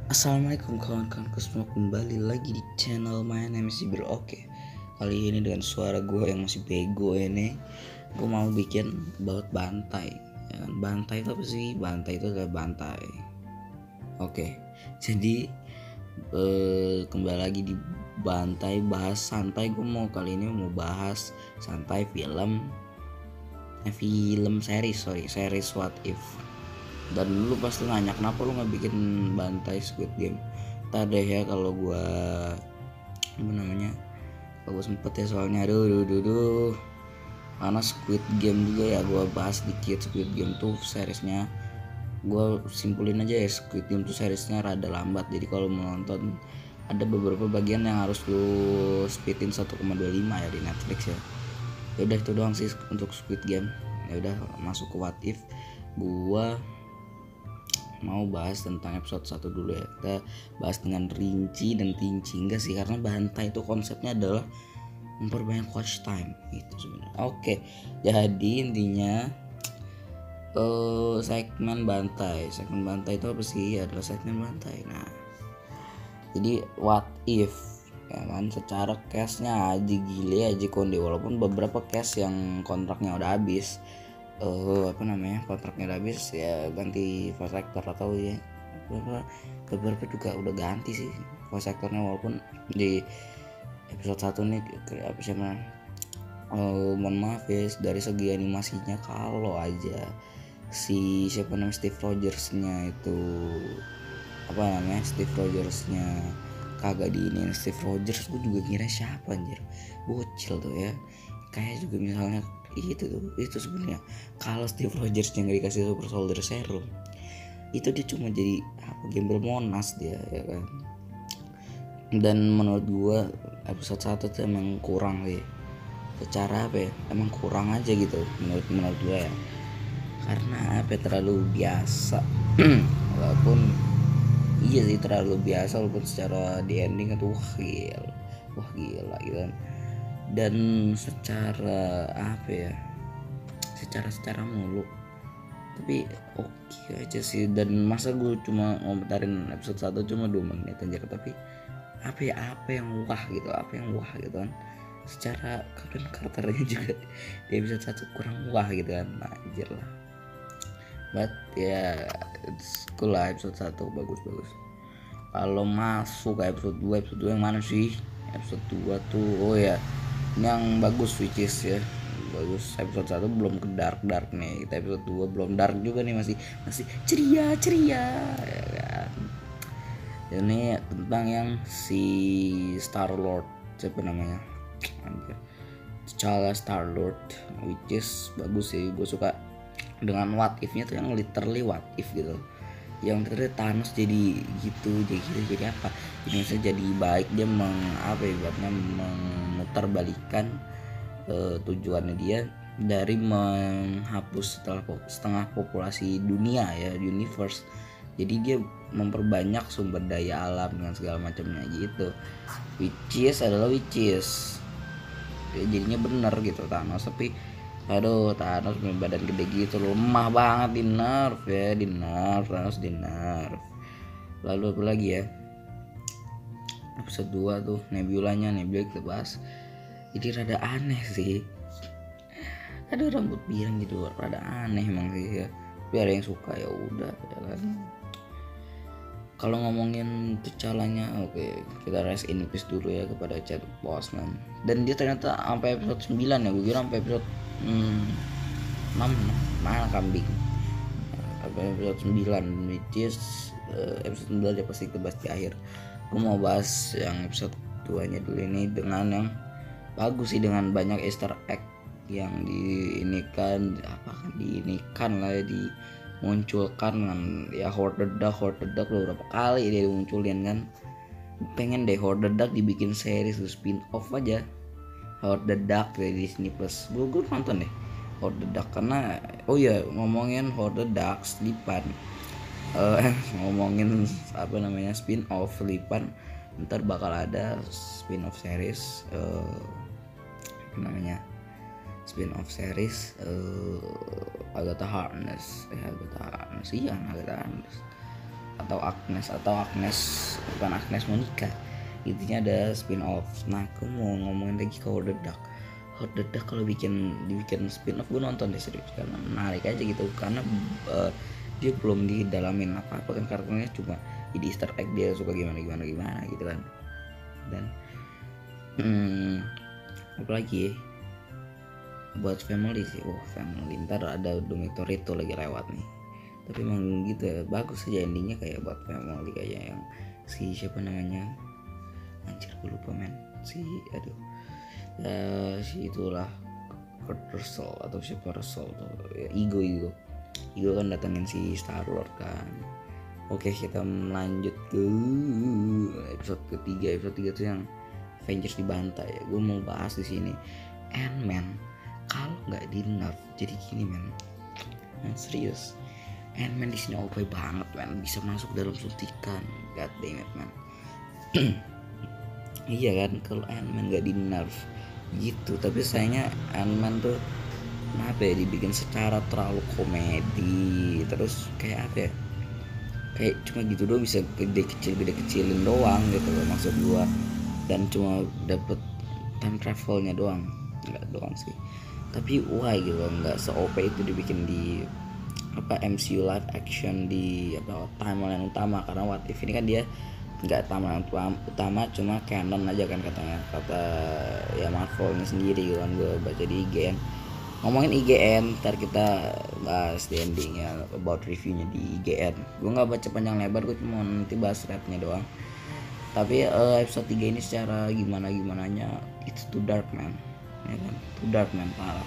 Assalamualaikum kawan-kawanku semua, kembali lagi di channel My Name is Ibil. Oke, kali ini dengan suara gue yang masih bego ini, gue mau bikin baut bantai. Ya kan? Bantai itu apa sih? Bantai itu adalah bantai. Oke, jadi kembali lagi di bantai, bahas santai. Gue mau kali ini mau bahas santai series What If. Dan lu pasti nanya, kenapa lu nggak bikin bantai Squid Game? Tadi deh ya, kalau gua kalau gua sempet ya, soalnya aduh karena Squid Game juga ya, gua bahas dikit. Squid Game tuh seriesnya, gua simpulin aja ya, Squid Game tuh seriesnya rada lambat. Jadi kalau mau nonton, ada beberapa bagian yang harus lu speedin 1,25 ya di Netflix ya. Udah itu doang sih untuk Squid Game. Ya udah, masuk ke What If. Gua mau bahas tentang episode 1 dulu ya. Kita bahas dengan rinci dan tinci. Enggak sih, karena bantai itu konsepnya adalah memperbanyak watch time gitu sebenarnya. Oke, jadi intinya segmen bantai itu apa sih? Adalah segmen bantai. Nah, jadi what if, ya kan, secara case-nya aja gile aja konde, walaupun beberapa case yang kontraknya udah habis, kontraknya udah habis ya, ganti voice actor atau ya beberapa juga udah ganti sih voice actornya, walaupun di episode 1 nih apa sih mohon maaf ya, dari segi animasinya kalau aja si siapa namanya Steve Rogersnya kagak diinin Steve Rogers, gue juga kira siapa anjir, bocil tuh ya, kayak juga misalnya itu sebenarnya kalau Steve Rogers yang gak dikasih Super Soldier Serum, itu dia cuma jadi gembel Monas dia, ya kan. Dan menurut gua episode 1 tuh emang kurang sih, secara emang kurang aja gitu menurut gua ya, karena terlalu biasa. Walaupun iya sih terlalu biasa, walaupun secara di ending itu wah gila gitu kan. Dan secara secara mulu, tapi oke aja sih. Dan masa gue cuma ngomentarin episode 1 cuma 2 menit anjir, tapi apa yang wah gitu kan. Secara karakternya juga di episode 1 kurang wah gitu kan, nah, anjir lah. But ya it's cool lah, episode 1 bagus. Kalau masuk ke episode 2 yang mana sih? Episode 2 tuh, oh ya, ini yang bagus, which is ya bagus. Episode 1 belum ke dark nih, kita episode 2 belum dark juga nih, masih ceria ya kan. Ini tentang yang si Star Lord, siapa namanya, anjir, T'Challa Star Lord, which is bagus sih. Gue suka dengan what if nya tuh, yang literally what if gitu, yang ternyata Thanos jadi gitu, jadi apa, jadi misalnya jadi baik, dia memutarbalikkan tujuannya dia dari menghapus setengah populasi dunia ya, universe. Jadi dia memperbanyak sumber daya alam dengan segala macamnya gitu, which is ya, jadinya bener gitu Thanos. Tapi aduh, Thanos punya badan gede gitu, lemah banget, di nerf Thanos, di nerf. Lalu apa lagi ya, episode 2 tuh Nebula kita bahas. Jadi rada aneh sih, ada rambut biang gitu, rada aneh emang sih ya, tapi ada yang suka, ya udah ya kan. Kalau ngomongin T'Challanya, oke, kita rest in peace dulu ya kepada Chadwick Boseman. Dan dia ternyata sampai episode 9 ya, gue kira sampai episode 6, mana kambing, sampai episode 9, which is episode 9 dia pasti kita bahas di akhir. Gue mau bahas yang episode 2 nya dulu ini, dengan yang bagus sih, dengan banyak Easter egg yang dimunculkan kan ya. Horde Duck beberapa kali dia dimunculin kan. Pengen deh Horde Duck dibikin series spin off aja, Horde Duck dari Disney Plus. Gue nonton deh Horde Duck, karena oh ya, ngomongin Horde Duck Slipan, ngomongin spin off Slipan, ntar bakal ada spin off series Agatha Harkness. atau Agnes bukan Agnes Monica, intinya ada spin off. Nah aku mau ngomongin lagi ke Howard the Duck. Kalau dibikin spin off gue nonton deh, serius, karena menarik aja gitu, karena dia belum didalamin apa-apa kan, karakternya cuma jadi Easter egg dia suka gimana gitu kan. Dan apalagi ya, buat family sih, family ntar ada Dormitory lagi lewat nih, tapi emang gitu ya, bagus aja endingnya kayak buat family, kayak yang si siapa namanya, anjir gue lupa men, si itulah Kurt Russell atau siapa Russell tuh ya, Ego kan datangin si Star-Lord kan. Oke, kita lanjut ke episode ketiga tuh yang Avengers dibantai ya. Gue mau bahas di sini Ant-Man kalau nggak di nerf jadi gini men. Serius, Ant-Man di sini OP banget men, bisa masuk dalam suntikan, god damn it man. Iya kan, kalau Ant-Man nggak di nerf gitu, tapi sayangnya Ant-Man tuh kenapa ya dibikin secara terlalu komedi, terus kayak apa ya, kayak cuma gitu doang, bisa gede kecilin doang gitu loh maksud gua, dan cuma dapet time travelnya doang, nggak doang sih, tapi why gitu loh, nggak se-OP itu dibikin di MCU live action di timeline utama, karena What If ini kan dia nggak timeline utama, cuma canon aja kan katanya, kata ya Marvelnya sendiri gitu kan, gue baca di IGN. Ngomongin IGN, ntar kita bahas di endingnya about reviewnya di IGN. Gue nggak baca panjang lebar, gue cuma nanti bahas rapnya doang. Tapi episode 3 ini secara gimananya it's too dark man, ya kan, too dark man parah.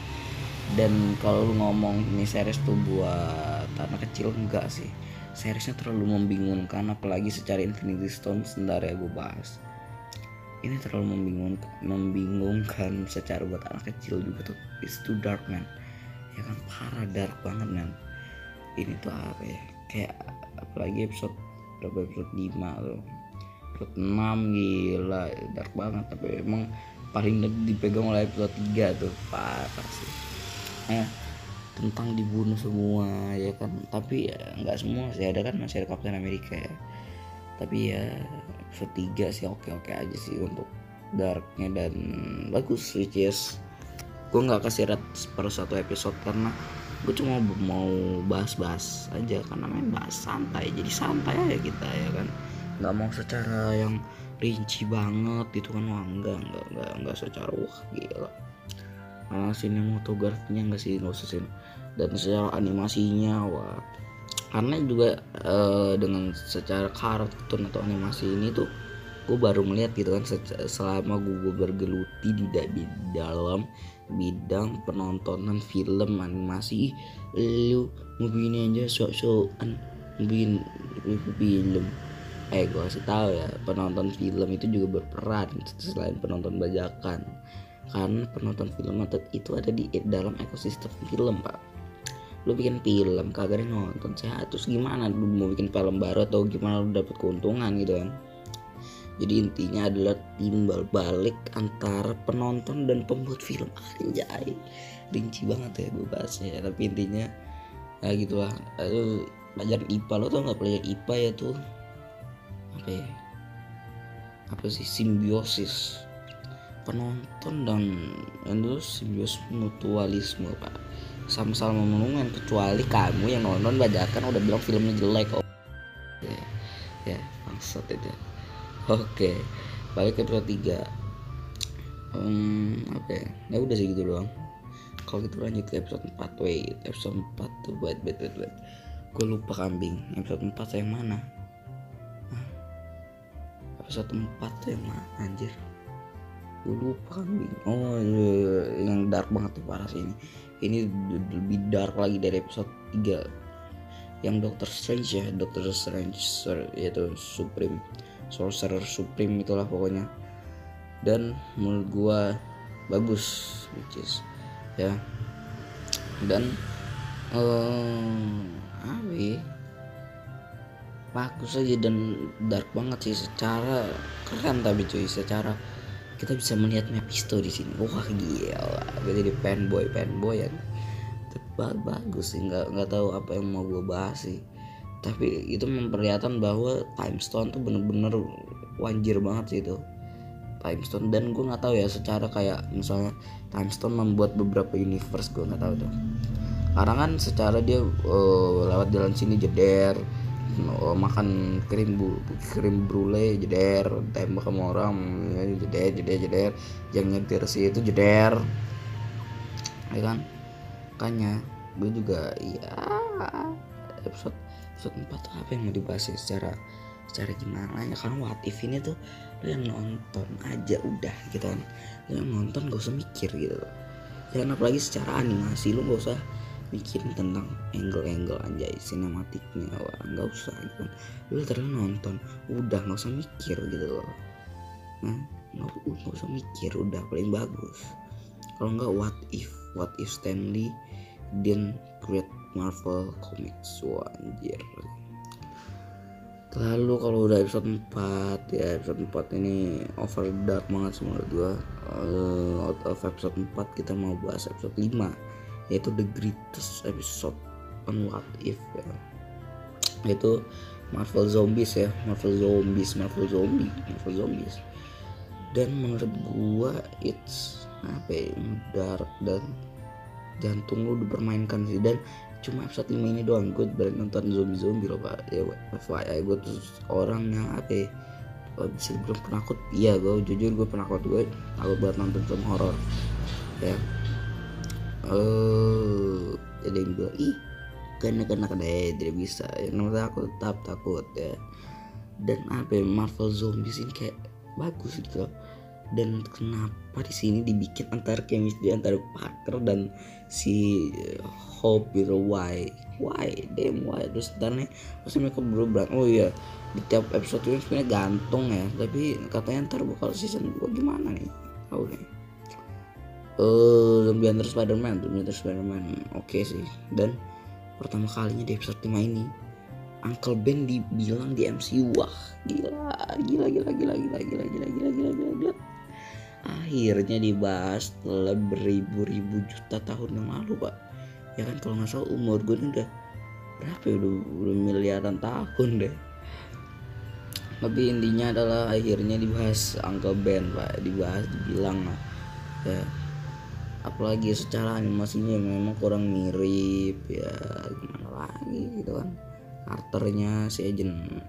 Dan kalau lu ngomong ini series tuh buat anak kecil, enggak sih, seriesnya terlalu membingungkan, apalagi secara Infinity Stone sebentar ya gue bahas. Ini terlalu membingungkan secara buat anak kecil juga tuh, it's too dark man, ya kan, parah dark banget man. Ini tuh apa ya, kayak apalagi episode 5 tuh, episode 6 gila dark banget, tapi emang paling dipegang oleh episode 3 tuh, parah sih. Tentang dibunuh semua ya kan, tapi ya nggak semua sih, ada kan masih ada Captain America ya, tapi ya episode 3 sih oke aja sih untuk darknya, dan bagus, which is gue nggak kasih rate per satu episode karena gue cuma mau bahas aja, karena main bahas santai, jadi santai aja kita ya kan, nggak mau secara yang rinci banget gitu kan, wah enggak secara wah gila. Sinematografinya enggak sih, nggak usah sih, dan secara animasinya wah, karena juga dengan secara kartun atau animasi ini tuh gue baru melihat gitu kan, selama gue bergeluti di dalam bidang penontonan film animasi. Lu begini aja sok-sokan bikin film, gue kasih tahu ya, penonton film itu juga berperan selain penonton bajakan, karena penonton film itu ada di dalam ekosistem film pak. Lu bikin film kagak ada nonton sehat, terus gimana lu mau bikin film baru atau gimana lu dapat keuntungan gitu kan. Jadi intinya adalah timbal balik antara penonton dan pembuat film. Anjay, rinci banget ya gue bahasnya, tapi intinya ya gitulah. Lalu pelajaran IPA, lo tau nggak pelajaran IPA ya tuh apa sih, simbiosis penonton dan itu simbiosis mutualisme pak, sama-sama menguntungkan, kecuali kamu yang nonton bajakan udah bilang filmnya jelek. Ya maksud itu. Oke, balik ke episode 3. Ya udah sih gitu doang. Kalau gitu lanjut ke episode 4. Episode 4 tuh wait. Gue lupa kambing. Episode 4 yang mana? Episode 4 tuh yang mana anjir? Gue lupa kambing. Oh, yang dark banget tuh parah sih ini. Ini lebih dark lagi dari episode 3. Yang Doctor Strange yaitu Sorcerer Supreme itulah pokoknya. Dan menurut gua bagus, which is ya. Dan bagus aja dan dark banget sih, secara keren, tapi cuy secara kita bisa melihat Mephisto di sini. Wah gila, gue jadi fanboy ya. Bagus sih, nggak tahu apa yang mau gue bahas sih, Tapi itu memperlihatkan bahwa Time Stone tuh bener-bener wanjir banget sih itu Time Stone. Dan gue nggak tahu ya secara kayak misalnya Time Stone membuat beberapa universe, gue nggak tahu tuh. Karena kan secara dia lewat jalan sini jeder, makan krim brulee jeder, tembak sama orang jeder, yang nyetir sih itu jeder, ya kan. Makanya gue juga ya episode 4 tuh apa yang mau dibahas ya secara gimana ya, karena what if ini tuh lo yang nonton aja udah gitu kan, lo yang nonton gak usah mikir gitu loh ya, apalagi secara animasi lo gak usah mikirin tentang angle anjay sinematiknya, wah gak usah gitu kan, lo terus nonton udah gak usah mikir gitu loh, gak usah mikir udah paling bagus. Kalau nggak what if Stanley didn't create Marvel Comics, wah anjir. Lalu kalau udah episode 4 ya, episode 4 ini over dark banget sih menurut gua. Out of episode 4 kita mau bahas episode 5, yaitu the greatest episode on what if ya, yaitu Marvel Zombies ya, Marvel Zombies. Dan menurut gua it's dark dan jantung lu dipermainkan sih. Dan cuma episode 5 ini doang gue berani nonton zombie loh pak ya. FYI gue tuh orang yang bisa dibilang penakut. Iya gue jujur gue penakut, gue takut banget nonton film horor ya. Ada yang bilang ih karena tidak bisa ya, namanya aku tetap takut ya. Dan Marvel Zombies ini kayak bagus gitu loh. Dan kenapa di sini dibikin antara chemistry antara Parker dan si Hope gitu, why terus ntar nih pasti mereka berubah. Oh iya, di tiap episode itu sebenarnya gantung ya, tapi katanya ntar bakal season 2 gimana nih, tahu nih. Zombie Hunter Spider-Man oke sih. Dan pertama kalinya di episode 5 ini Uncle Ben dibilang di MCU, wah gila. Akhirnya dibahas setelah beribu-ribu juta tahun yang lalu pak ya kan. Kalau nggak salah umur gue ini udah berapa ya, udah miliaran tahun deh. Tapi intinya adalah akhirnya dibahas Uncle Ben pak, dibilang lah ya. Apalagi secara animasinya memang kurang mirip ya, gimana lagi gitu kan. Karakternya si Agent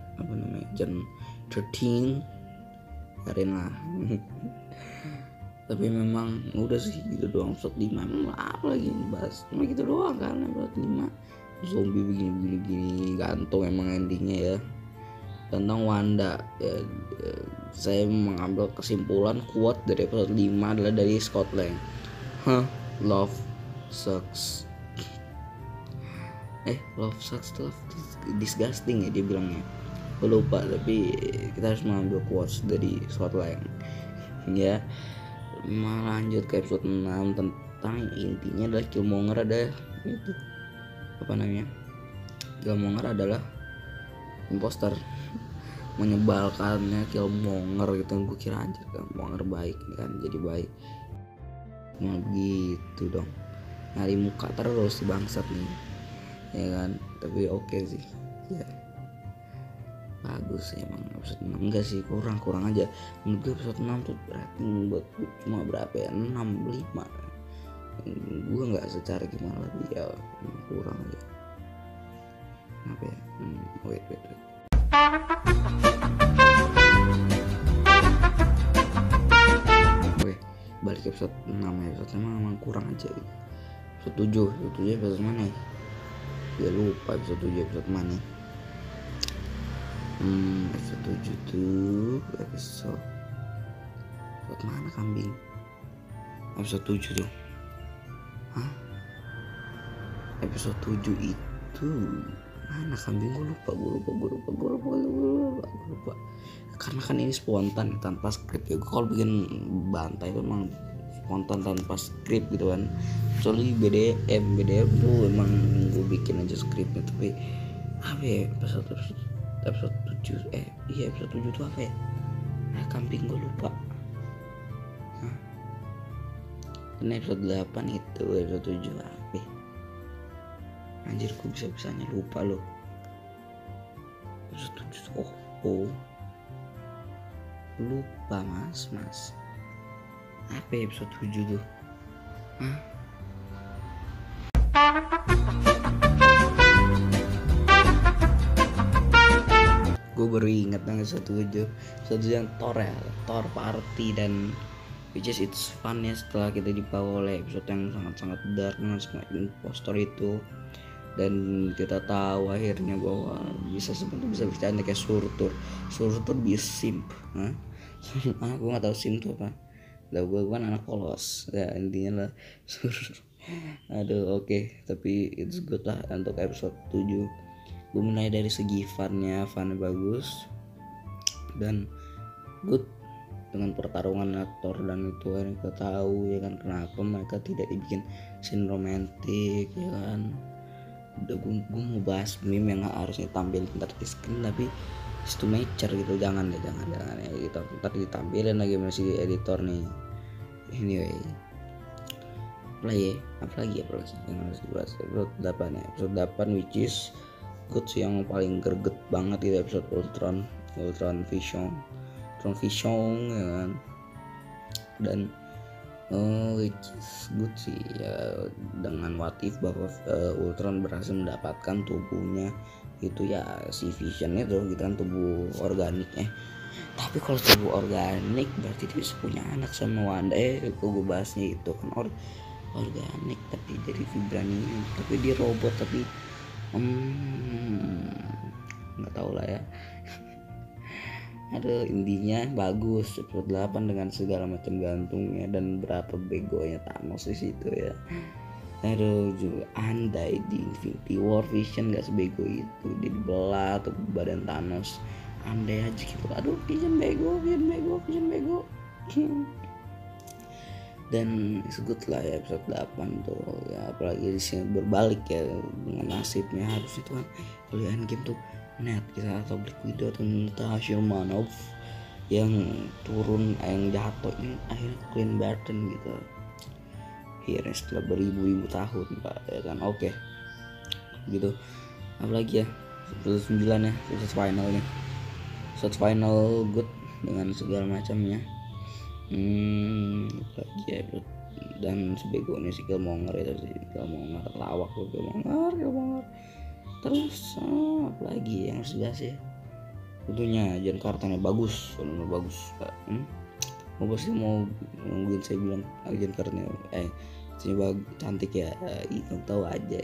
Agent 13 keren lah. Tapi memang udah sih gitu doang episode 5. Memang apa lagi bahas cuma gitu doang kan episode 5. Zombie begini gantung emang endingnya ya. Tentang Wanda ya, saya mengambil kesimpulan quote dari episode 5 adalah dari Scott Lang. Love sucks. Love disgusting ya dia bilangnya. Gue lupa, tapi kita harus mengambil quotes dari Scott Lang ya. Lanjut ke episode 6 tentang intinya adalah Killmonger ada itu Killmonger adalah imposter. Menyebalkannya Killmonger gitu. Gue kira anjir Killmonger baik kan, jadi baik nah begitu dong, nyari muka terus si bangsat nih ya kan. Tapi oke sih ya, bagus emang episode 6. Enggak sih, kurang aja menurut gue. Episode 6 tuh rating buat cuma berapa ya, 6,5. Gue nggak secara gimana tapi ya kurang aja. Kenapa ya? Wait. Oke, balik ke episode 6 ya. Episode 6 emang kurang aja gitu. Episode 7 episode mana ya? Gue lupa episode 7 episode mana. Episode 7 tuh episode mana kambing? Episode 7 tuh. Episode 7 itu mana kambing? Gue lupa. Karena kan ini spontan tanpa skrip ya. Gue kalau bikin bantai itu emang spontan tanpa skrip gitu kan. Soalnya BDM tuh emang gue bikin aja skripnya. Tapi apa ya episode 7 episode 7 tuh apa ya? Kambing gue lupa. Ini episode 8 itu episode 7 apa? Anjir gue bisa-bisanya lupa loh. episode 7. Oh lupa mas apa ya episode 7 tuh? Gue baru inget dengan satu yang Thor ya, Thor party, dan which is it's fun ya setelah kita dibawa oleh episode yang sangat dark dengan semua impostor itu, dan kita tahu akhirnya bahwa bisa bercanda kayak Surtur bisa simp. Gue nggak tahu simp tuh apa. Lah gue kan anak polos ya, intinya lah aduh oke. Tapi it's good lah untuk episode 7. Gue mulai dari segi funnya bagus dan good dengan pertarungan aktor, dan itu kan kita tahu ya kan kenapa mereka tidak dibikin scene romantik ya kan. Udah gue mau bahas meme yang harusnya tampil ntar di screen tapi it's too mature gitu, jangan ya gitu, ntar ditampilin lagi masih editor nih. Anyway, apa lagi yang harus dibahas episode 8 ya, episode 8 which is good sih, yang paling greget banget itu episode Ultron Vision ya kan. Dan which is good sih ya, dengan what if bahwa Ultron berhasil mendapatkan tubuhnya itu ya si Vision itu gitu kan, tubuh organik. Tapi kalau tubuh organik berarti dia bisa punya anak sama Wanda. Gue bahasnya itu kan organik tapi jadi vibranium, tapi dia robot, tapi nggak tahu lah ya. Aduh, intinya bagus episode 8 dengan segala macam gantungnya dan berapa begonya Thanos di situ ya. Aduh, andai di Infinity War Vision nggak sebego itu, dia dibelah tuh badan Thanos, andai aja gitu. Aduh, Vision bego dan sebut lah ya episode 8 tuh ya, apalagi di sini berbalik ya dengan nasibnya. Harus itu kan kalau Endgame tuh Ned kita atau Black Widow atau Natasha Romanoff yang turun, yang jatuh ini akhirnya Clint Barton gitu akhirnya setelah beribu-ribu tahun pak ya kan. Oke gitu, apalagi ya episode 9 ya, episode final good dengan segala macamnya. Lagi ya, dan sebegonya si Killmonger itu lawak tuh Killmonger. Terus apa lagi yang harus dibahas ya, tentunya John Carter bagus. Mau pasti mau nungguin saya bilang John Carter cantik ya, itu tahu aja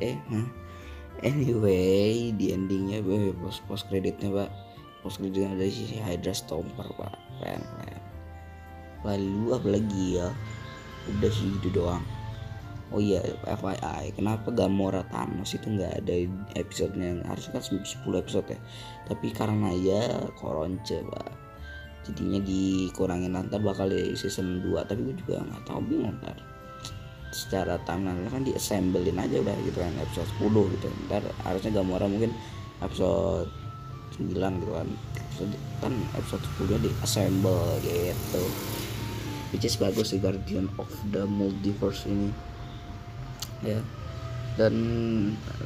Anyway, di endingnya post kreditnya pak, ada si Hydra Stomper pak, keren. Lalu apa lagi ya, udah sih gitu doang. Oh iya, FYI, kenapa Gamora Thanos itu nggak ada episodenya? Harusnya kan 10 episode ya, tapi karena ya koronce pak, jadinya dikurangin. Nanti bakal di season 2, tapi gue juga nggak tahu, bingung ntar secara timeline kan diassemblein aja udah gitu kan, episode 10 gitu. Ntar harusnya Gamora mungkin episode 9 gitu kan, episode 10 diassemble gitu, which is bagus sih Guardian of the Multiverse ini ya. Dan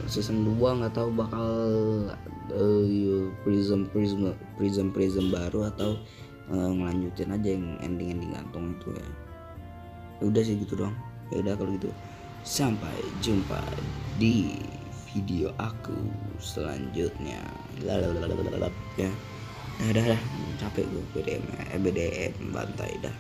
season 2 nggak tahu bakal prism baru atau ngelanjutin aja yang ending gantung itu ya. Udah sih gitu dong. Ya udah kalau gitu, sampai jumpa di video aku selanjutnya. Ya. Dah capek gue BDM bantai dah.